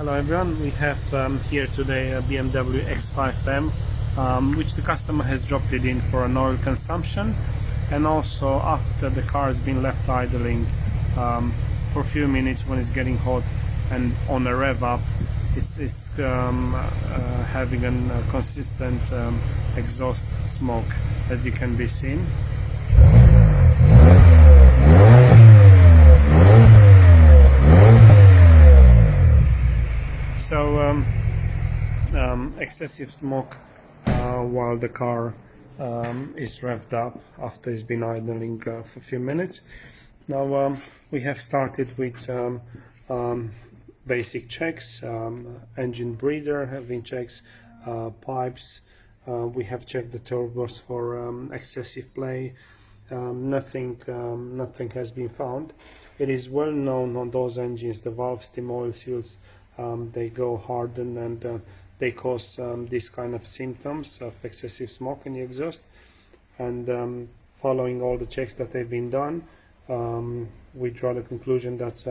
Hello everyone, we have here today a BMW X5 M, which the customer has dropped it in for an oil consumption, and also after the car has been left idling for a few minutes when it's getting hot, and on a rev up it's having a consistent exhaust smoke, as you can be seen. So excessive smoke while the car is revved up after it's been idling for a few minutes. Now we have started with basic checks, engine breather have been checked, pipes, we have checked the turbos for excessive play. Nothing has been found. It is well known on those engines, the valve stem oil seals, they go harden and they cause these kind of symptoms of excessive smoke in the exhaust. And following all the checks that have been done, we draw the conclusion that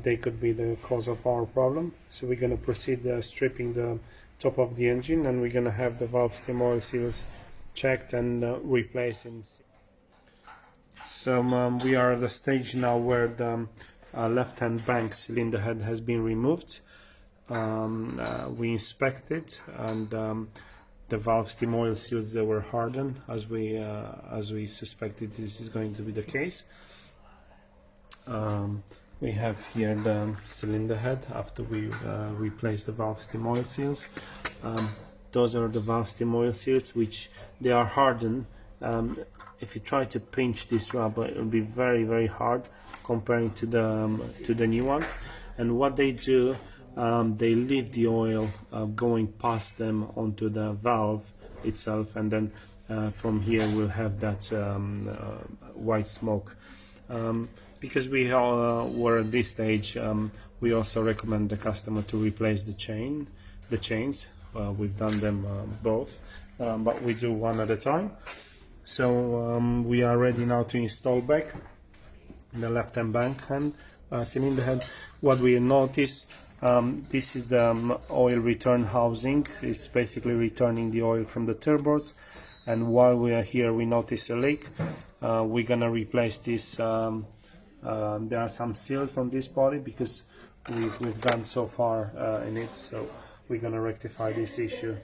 they could be the cause of our problem. So we're going to proceed stripping the top of the engine, and we're going to have the valve stem oil seals checked and replacing. So we are at the stage now where the left-hand bank cylinder head has been removed. We inspected, and the valve stem oil seals, they were hardened as we suspected this is going to be the case. We have here the cylinder head after we replaced the valve stem oil seals. Those are the valve stem oil seals, which they are hardened. If you try to pinch this rubber, it will be very hard comparing to the new ones. And what they do, they leave the oil going past them onto the valve itself, and then from here we'll have that white smoke. Because we were at this stage, we also recommend the customer to replace the chains. We've done them both, but we do one at a time. So we are ready now to install back the left-hand bank and cylinder head. What we notice, this is the oil return housing. It's basically returning the oil from the turbos, and while we are here we notice a leak. We're gonna replace this. There are some seals on this body because we've gone so far in it, so we're gonna rectify this issue.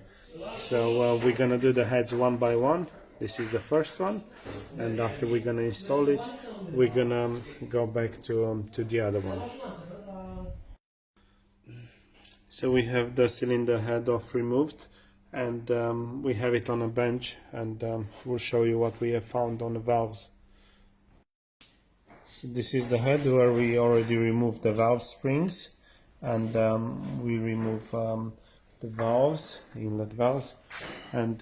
So we're gonna do the heads one by one. This is the first one, and after we're gonna install it, we're gonna go back to the other one. So we have the cylinder head off removed, and we have it on a bench, and we'll show you what we have found on the valves. So this is the head where we already removed the valve springs, and we remove the valves, the inlet valves, and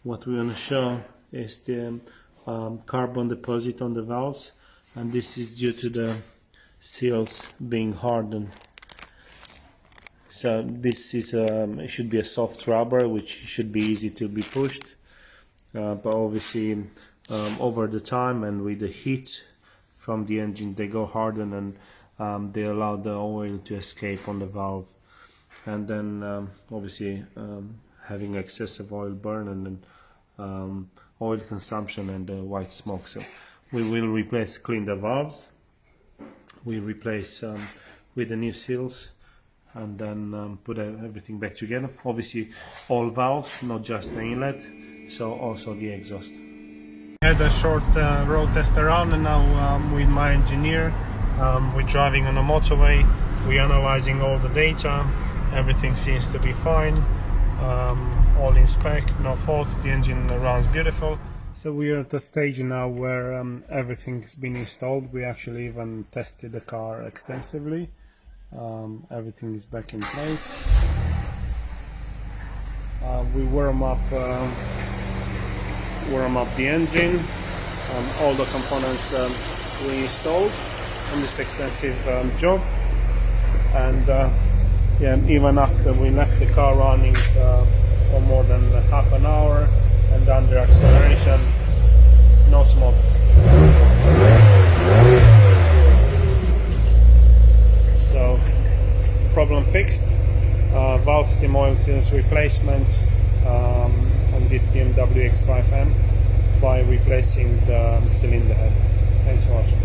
what we want to show is the carbon deposit on the valves, and this is due to the seals being hardened. So this is it should be a soft rubber, which should be easy to be pushed, but obviously over the time and with the heat from the engine, they go harden, and they allow the oil to escape on the valve, and then obviously having excessive oil burn, and then oil consumption and white smoke. So we will clean the valves, we replace with the new seals, and then put everything back together. Obviously all valves, not just the inlet, so also the exhaust. I had a short road test around, and now with my engineer, we're driving on a motorway, we're analyzing all the data. Everything seems to be fine, all in spec, no faults, the engine runs beautiful. So we are at the stage now where everything's been installed. We actually even tested the car extensively. Everything is back in place. We warm up the engine, all the components we installed on this extensive job, and yeah, even after we left the car running for more than half an hour and under acceleration, no smoke. So problem fixed. valve stem oil seals replacement on this BMW X5 M by replacing the cylinder head. Thanks for watching.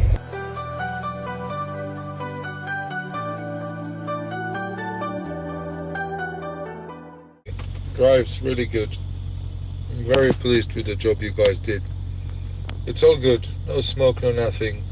Drives really good. I'm very pleased with the job you guys did. It's all good, no smoke, no nothing.